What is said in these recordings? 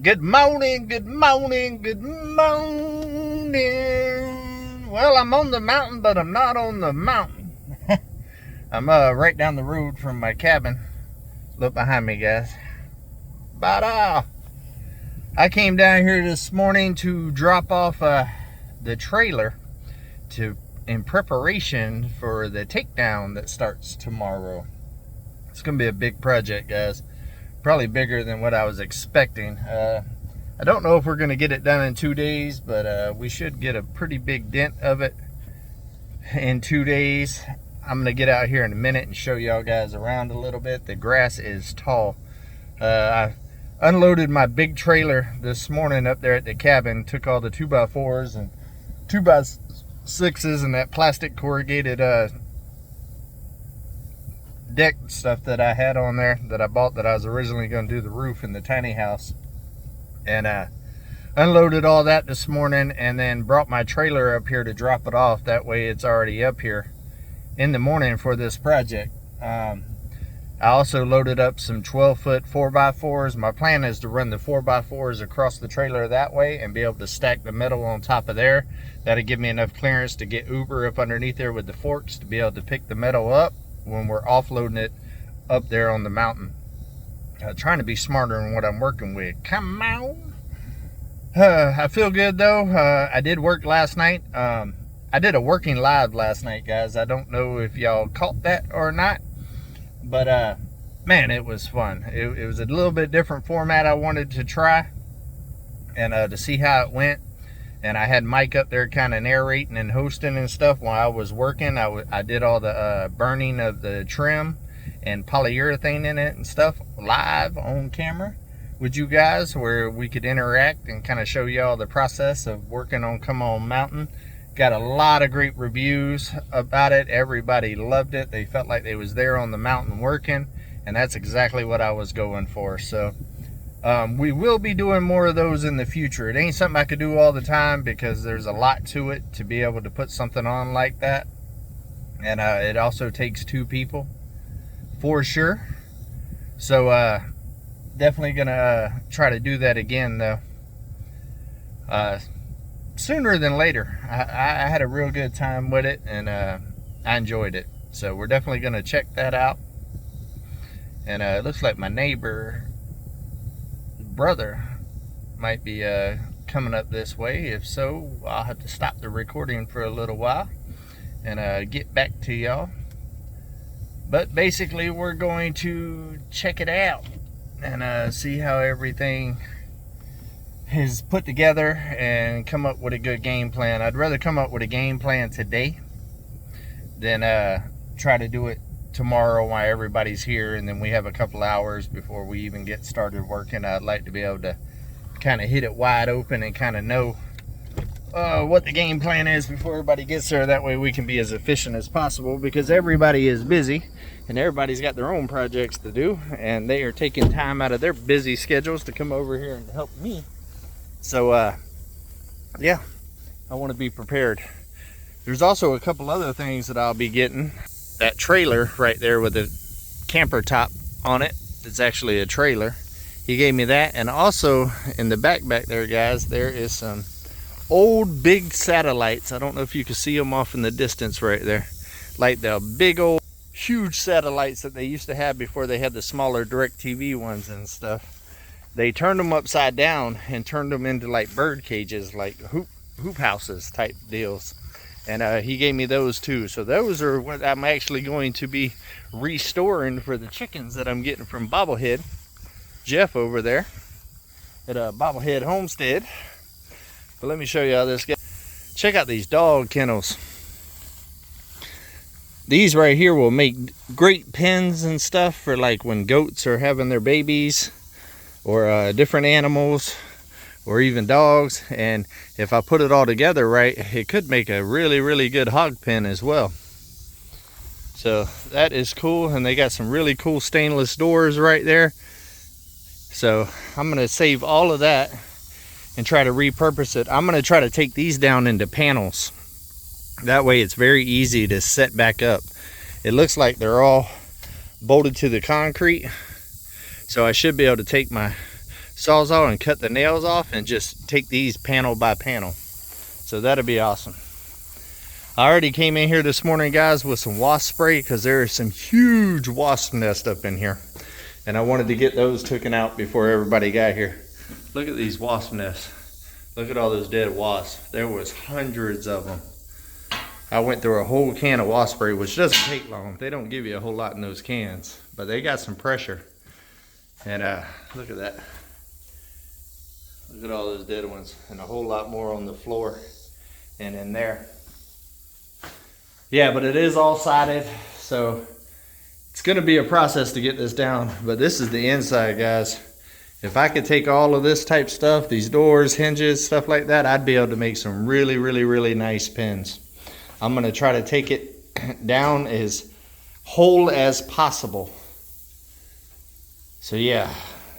Good morning, good morning, good morning. Well, I'm on the mountain, but I'm not on the mountain. I'm right down the road from my cabin. Look behind me, guys. But I came down here this morning to drop off the trailer in preparation for the takedown that starts tomorrow. It's gonna be a big project, guys. Probably bigger than what I was expecting. I don't know if we're gonna get it done in 2 days, but we should get a pretty big dent of it in 2 days. I'm gonna get out here in a minute and show y'all guys around a little bit. The grass is tall. I unloaded my big trailer this morning up there at the cabin, took all the 2x4s and 2x6s and that plastic corrugated deck stuff that I had on there that I bought, that I was originally going to do the roof in the tiny house, and unloaded all that this morning, and then brought my trailer up here to drop it off. That way it's already up here in the morning for this project. I also loaded up some 12-foot 4x4s. My plan is to run the 4x4s across the trailer that way and be able to stack the metal on top of there. That'll give me enough clearance to get Uber up underneath there with the forks to be able to pick the metal up when we're offloading it up there on the mountain. Trying to be smarter in what I'm working with. Come on. I feel good though. I did work last night. I did a working live last night, guys. I don't know if y'all caught that or not, but man, it was fun. It was a little bit different format I wanted to try, and to see how it went. And I had Mike up there kind of narrating and hosting and stuff while I was working. I did all the burning of the trim and polyurethane in it and stuff live on camera with you guys, where we could interact and kind of show y'all the process of working on Come On Mountain. Got a lot of great reviews about it. Everybody loved it. They felt like they was there on the mountain working, and that's exactly what I was going for. So we will be doing more of those in the future. It ain't something I could do all the time because there's a lot to it to be able to put something on like that. And it also takes 2 people for sure. So definitely gonna try to do that again though. Sooner than later. I had a real good time with it, and I enjoyed it. So we're definitely gonna check that out. And it looks like my neighbor brother might be coming up this way. If so, I'll have to stop the recording for a little while and get back to y'all. But basically we're going to check it out and see how everything is put together and come up with a good game plan. I'd rather come up with a game plan today than try to do it tomorrow while everybody's here, and then we have a couple hours before we even get started working. I'd like to be able to kind of hit it wide open and kind of know what the game plan is before everybody gets there. That way we can be as efficient as possible, because everybody is busy and everybody's got their own projects to do, and they are taking time out of their busy schedules to come over here and help me. So yeah, I want to be prepared. There's also a couple other things that I'll be getting. That trailer right there with the camper top on it, it's actually a trailer. He gave me that. And also in the back there, guys, there is some old big satellites. I don't know if you can see them off in the distance right there, like the big old huge satellites that they used to have before they had the smaller DirecTV ones and stuff. They turned them upside down and turned them into like bird cages, like hoop houses type deals. And he gave me those too. So those are what I'm actually going to be restoring for the chickens that I'm getting from Bobblehead Jeff over there at Bobblehead Homestead. But let me show you how this goes. Check out these dog kennels. These right here will make great pens and stuff for like when goats are having their babies, or different animals, or even dogs. And if I put it all together right, it could make a really, really good hog pen as well. So that is cool. And they got some really cool stainless doors right there. So I'm gonna save all of that and try to repurpose it. I'm gonna try to take these down into panels. That way it's very easy to set back up. It looks like they're all bolted to the concrete. So I should be able to take my Sawzall and cut the nails off and just take these panel by panel. So that'll be awesome. I already came in here this morning, guys, with some wasp spray because there are some huge wasp nests up in here. And I wanted to get those taken out before everybody got here. Look at these wasp nests. Look at all those dead wasps. There was hundreds of them. I went through a whole can of wasp spray, which doesn't take long. They don't give you a whole lot in those cans, but they got some pressure. And look at that. Look at all those dead ones, and a whole lot more on the floor and in there. Yeah, but it is all sided, so it's gonna be a process to get this down, but this is the inside, guys. If I could take all of this type stuff, these doors, hinges, stuff like that, I'd be able to make some really, really, really nice pins. I'm gonna try to take it down as whole as possible. So yeah,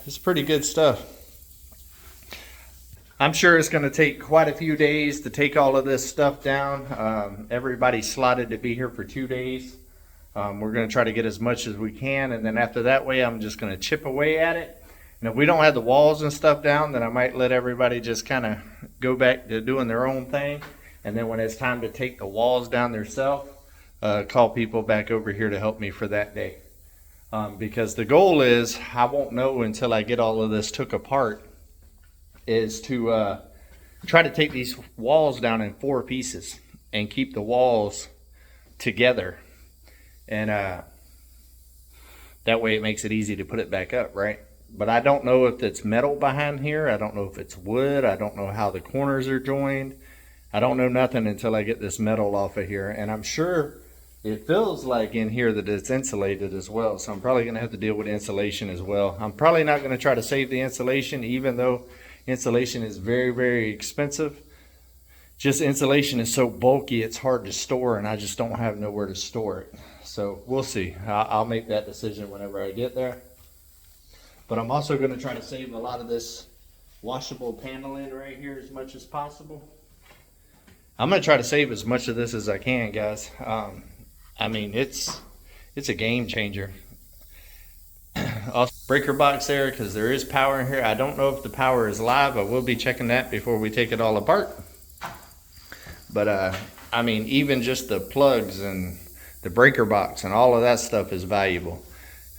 it's pretty good stuff. I'm sure it's gonna take quite a few days to take all of this stuff down. Everybody's slotted to be here for 2 days. We're gonna try to get as much as we can, and then after that way, I'm just gonna chip away at it. And if we don't have the walls and stuff down, then I might let everybody just kind of go back to doing their own thing. And then when it's time to take the walls down themselves, call people back over here to help me for that day. Because the goal is, I won't know until I get all of this took apart, is to try to take these walls down in 4 pieces and keep the walls together. And that way it makes it easy to put it back up, right? But I don't know if it's metal behind here. I don't know if it's wood. I don't know how the corners are joined. I don't know nothing until I get this metal off of here. And I'm sure it feels like in here that it's insulated as well. So I'm probably gonna have to deal with insulation as well. I'm probably not gonna try to save the insulation, even though insulation is very, very expensive. Just insulation is so bulky, it's hard to store, and I just don't have nowhere to store it. So we'll see. I'll make that decision whenever I get there. But I'm also going to try to save a lot of this washable paneling right here as much as possible. I'm going to try to save as much of this as I can, guys. I mean, it's a game changer. Also, breaker box there, because there is power in here. I don't know if the power is live. I will be checking that before we take it all apart. But I mean, even just the plugs and the breaker box and all of that stuff is valuable.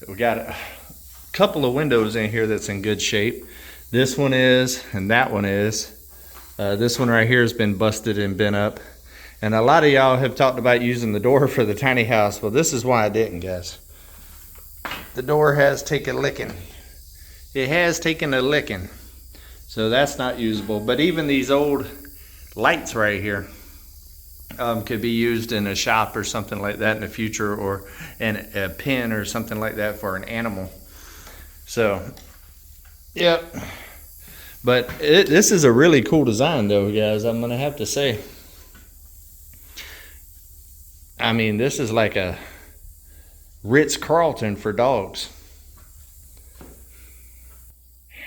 We got a couple of windows in here that's in good shape. This one is, and that one is. This one right here has been busted and bent up. And a lot of y'all have talked about using the door for the tiny house. Well, this is why I didn't, guys. The door has taken a licking. It has taken a licking. So that's not usable. But even these old lights right here could be used in a shop or something like that in the future, or in a pen or something like that for an animal. So, yep. But this is a really cool design though, guys, I'm gonna have to say. I mean, this is like a Ritz-Carlton for dogs.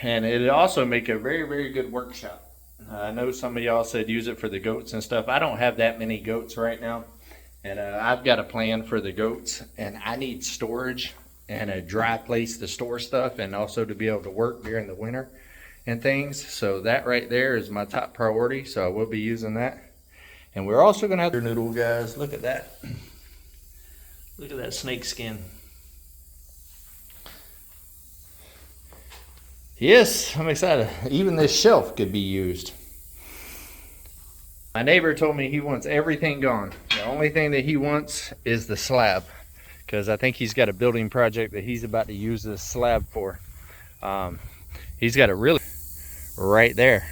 And it'd also make a very, very good workshop. I know some of y'all said use it for the goats and stuff. I don't have that many goats right now. And I've got a plan for the goats, and I need storage and a dry place to store stuff, and also to be able to work during the winter and things. So that right there is my top priority. So I will be using that. And we're also gonna have noodle, guys. Look at that. Look at that snake skin. Yes, I'm excited. Even this shelf could be used. My neighbor told me he wants everything gone. The only thing that he wants is the slab, because I think he's got a building project that he's about to use this slab for. He's got it really right there.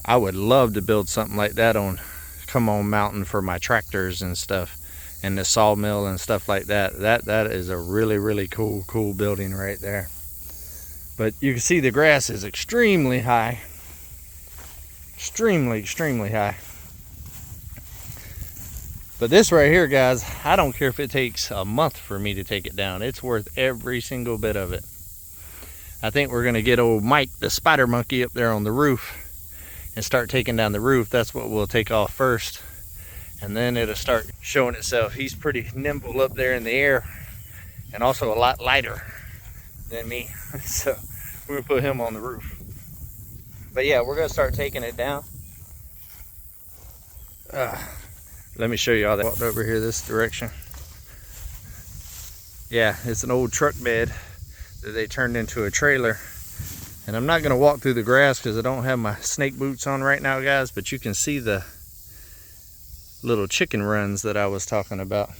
I would love to build something like that on Come On Mountain for my tractors and stuff, and the sawmill and stuff like that. That is a really, really cool building right there. But you can see the grass is extremely high. Extremely high. But this right here, guys, I don't care if it takes a month for me to take it down. It's worth every single bit of it. I think we're gonna get old Mike, the spider monkey, up there on the roof and start taking down the roof. That's what we'll take off first. And then it'll start showing itself. He's pretty nimble up there in the air, and also a lot lighter than me. So We're gonna put him on the roof. But yeah, we're gonna start taking it down. Let me show you all that. Walked over here this direction. Yeah, it's an old truck bed that they turned into a trailer. And I'm not gonna walk through the grass because I don't have my snake boots on right now, guys, but you can see the little chicken runs that I was talking about.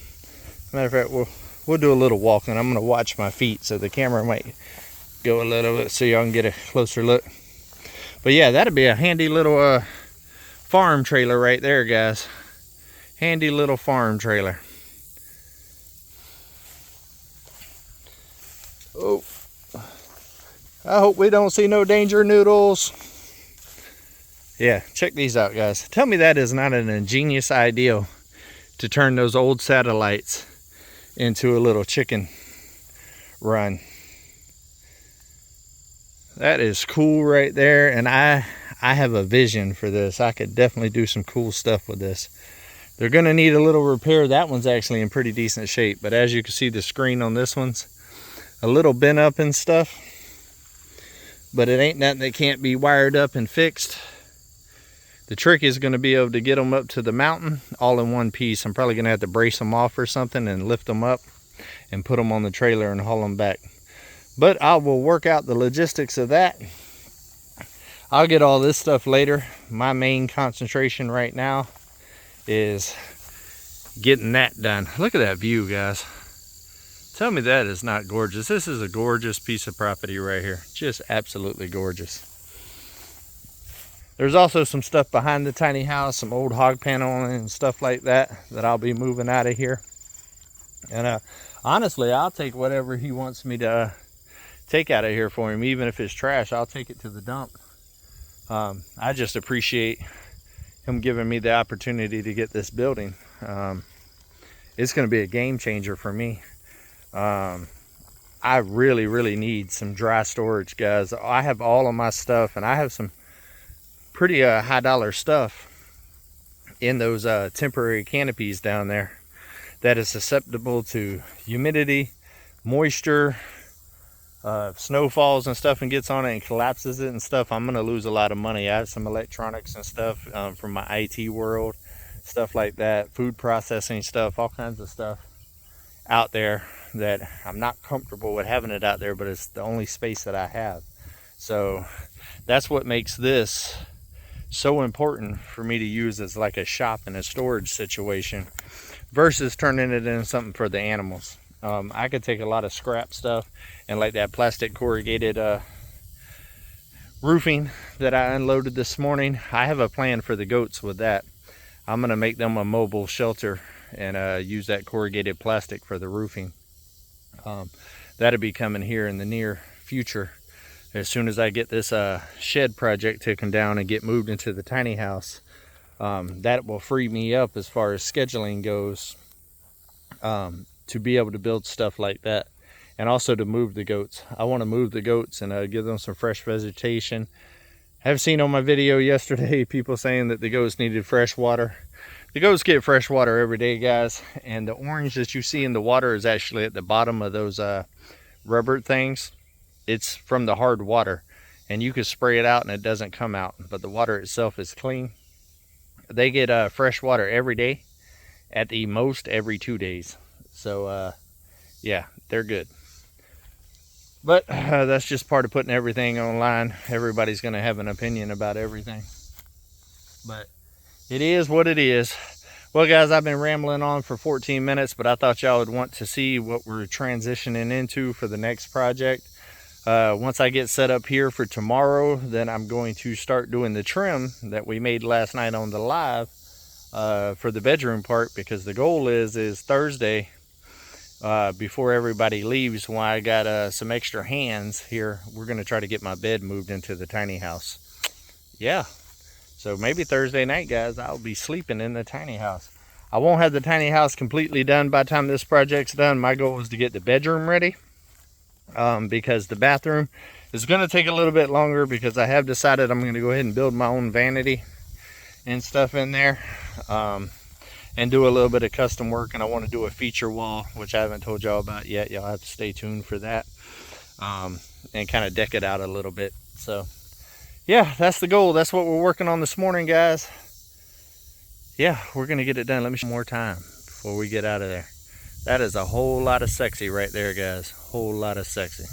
Matter of fact, we'll do a little walking. I'm gonna watch my feet so the camera might go a little bit so y'all can get a closer look. But yeah, that'd be a handy little farm trailer right there, guys. Handy little farm trailer. Oh, I hope we don't see no danger noodles. Yeah, check these out, guys. Tell me that is not an ingenious idea to turn those old satellites into a little chicken run. That is cool right there, and I have a vision for this. I could definitely do some cool stuff with this. They're gonna need a little repair. That one's actually in pretty decent shape, but as you can see, the screen on this one's a little bent up and stuff, but it ain't nothing that can't be wired up and fixed. The trick is going to be able to get them up to the mountain all in one piece. I'm probably going to have to brace them off or something and lift them up and put them on the trailer and haul them back. But I will work out the logistics of that. I'll get all this stuff later. My main concentration right now is getting that done. Look at that view, guys. Tell me that is not gorgeous. This is a gorgeous piece of property right here. Just absolutely gorgeous. There's also some stuff behind the tiny house, some old hog paneling and stuff like that I'll be moving out of here. And honestly, I'll take whatever he wants me to take out of here for him. Even if it's trash, I'll take it to the dump. I just appreciate him giving me the opportunity to get this building. It's going to be a game changer for me. I really need some dry storage, guys. I have all of my stuff, and I have some pretty high dollar stuff in those temporary canopies down there that is susceptible to humidity, moisture, snow falls and stuff and gets on it and collapses it and stuff. I'm gonna lose a lot of money. I have some electronics and stuff from my IT world, stuff like that, food processing stuff, all kinds of stuff out there that I'm not comfortable with having it out there, but it's the only space that I have. So that's what makes this so important for me to use as like a shop and a storage situation versus turning it into something for the animals. I could take a lot of scrap stuff and like that plastic corrugated roofing that I unloaded this morning. I have a plan for the goats with that. I'm gonna make them a mobile shelter and use that corrugated plastic for the roofing. That'll be coming here in the near future. As soon as I get this shed project taken down and get moved into the tiny house, that will free me up as far as scheduling goes, to be able to build stuff like that, and also to move the goats. I want to move the goats and give them some fresh vegetation. I've seen on my video yesterday people saying that the goats needed fresh water. The goats get fresh water every day, guys, and the orange that you see in the water is actually at the bottom of those rubber things. It's from the hard water, and you can spray it out and it doesn't come out, but the water itself is clean. They get fresh water every day, at the most every 2 days. So yeah, they're good. But that's just part of putting everything online. Everybody's going to have an opinion about everything, but it is what it is. Well, guys, I've been rambling on for 14 minutes, but I thought y'all would want to see what we're transitioning into for the next project. Once I get set up here for tomorrow, then I'm going to start doing the trim that we made last night on the live for the bedroom part, because the goal is Thursday, before everybody leaves, when I got some extra hands here, we're going to try to get my bed moved into the tiny house. Yeah, so maybe Thursday night, guys, I'll be sleeping in the tiny house. I won't have the tiny house completely done by the time this project's done. My goal is to get the bedroom ready. Because the bathroom is going to take a little bit longer, because I have decided I'm going to go ahead and build my own vanity and stuff in there, and do a little bit of custom work. And I want to do a feature wall, which I haven't told y'all about yet. Y'all have to stay tuned for that. and kind of deck it out a little bit. So yeah, that's the goal. That's what we're working on this morning, guys. Yeah, we're gonna get it done. Let me show you one more time before we get out of there. That is a whole lot of sexy right there, guys. Whole lot of sexy.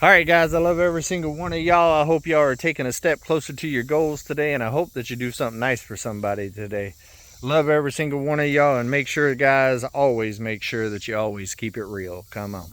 All right, guys, I love every single one of y'all. I hope y'all are taking a step closer to your goals today, and I hope that you do something nice for somebody today. Love every single one of y'all, and make sure, guys, always make sure that you always keep it real. Come on.